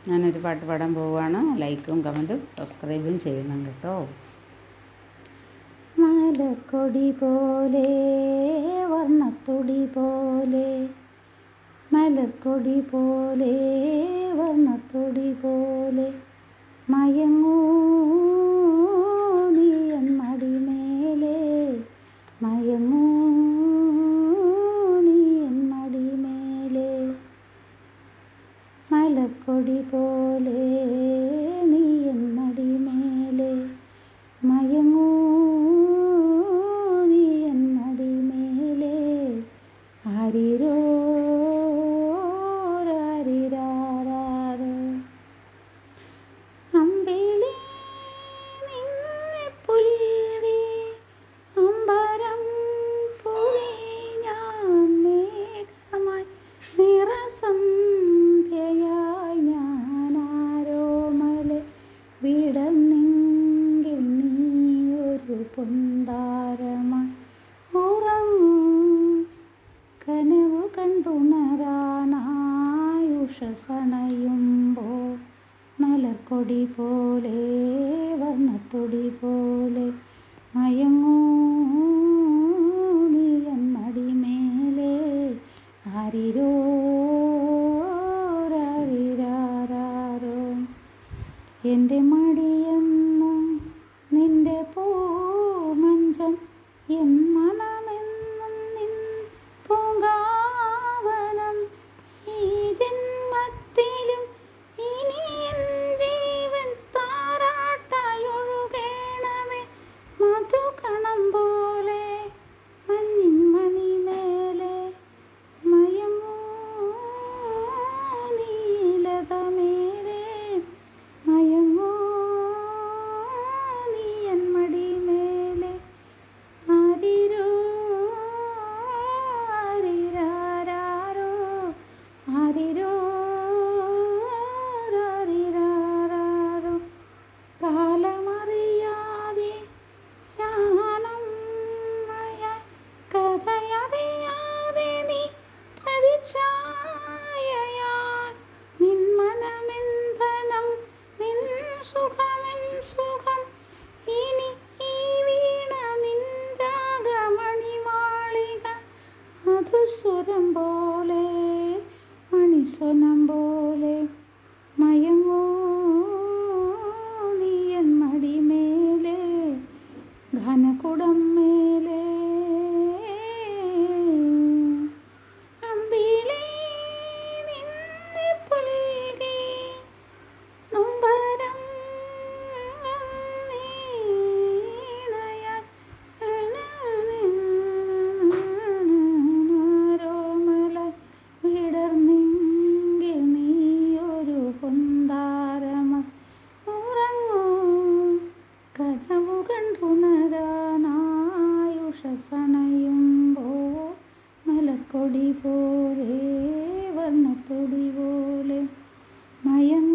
ഞാനൊരു പാട്ട് പാടാൻ പോവുകയാണ്. ലൈക്കും കമൻറ്റും സബ്സ്ക്രൈബും ചെയ്യണം കേട്ടോ. മലർക്കൊടി പോലെ വർണ്ണത്തൊടി പോലെ, മലർക്കൊടി പോലെ വർണ്ണത്തൊടി പോലെ, മയങ്ങൂ നീ എൻ മടിമേലെ, മയങ്ങൂ നീ എൻ മടിമേലെ, മലർക്കൊടി പോലെ നീ എൻ മടിമേലെ, മയങ്ങൂ നീ എൻ മടിമേലെ. ആരിരോ രാരിരാരാരോ. അമ്പിളി നിന്നെ പുൽകി അമ്പരം പുരി ഞാൻ മേഘമായി, നിറസന്ധ്യയായി ഞാനാരോമലെ വിടർന്നെങ്കിൽ നീ ഒരു പൊന്താരമായി. ഉറങ്ങൂ കനവു കണ്ടുണരാനായി ഉഷസണയുമ്പോൾ, മലർക്കൊടി പോലെ വർണ്ണത്തൊടി പോലെ, മയങ്ങൂ നീ എൻ മടിമേലെ. ആരിരോ രാരിരാരാരോ. എൻ്റെ മടിയെന്നും നിൻ്റെ പൂമഞ്ചം, എൻ മനമെന്നും നിൻ പൂങ്കാവനം. ഈ ജന്മത്തിലും ഇനി എൻ ജീവൻ താരാട്ടായി ഒഴുകേണമേ, മധുകണം പോലെ മഞ്ഞിൻ മണിമേലെ, മയങ്ങൂ നീലതമേലെ, മയങ്ങൂ നീ എൻ മടിമേലെ. ആരിരോ ആരിരാരാരോ, ആരിരോ രാരിരാരാരോ. കാലമറിയാതെ ഞാനമ്മയായി, കഥയറിയാതെ നീ പ്രതിച്ഛായയായി. നിൻ മനമെന്തനം, നിൻ സുഖമെൻ സുഖം, ഇനി ഈ വീണ നിൻ രാഗമണിമാളിക. മധുസ്വരം പോലെ മണിസ്വനം പോലെ, മയങ്ങൂ നീ എൻ മടിമേലെ, ഘനകുടം മേലെ. അമ്പിളി നിന്നെ പുൽകി നൊമ്പരം നീണയായി, ആരോമല വിടർന്നെങ്കിൽ നീ ഒരു പൊന്താരമായി. ഉറങ്ങൂ കനവു കണ്ടുണരാനായി ഉഷസണയുമ്പോൾ, മലർക്കൊടി പോലെ വർണ്ണത്തൊടി പോലെ, മയങ്ങൂ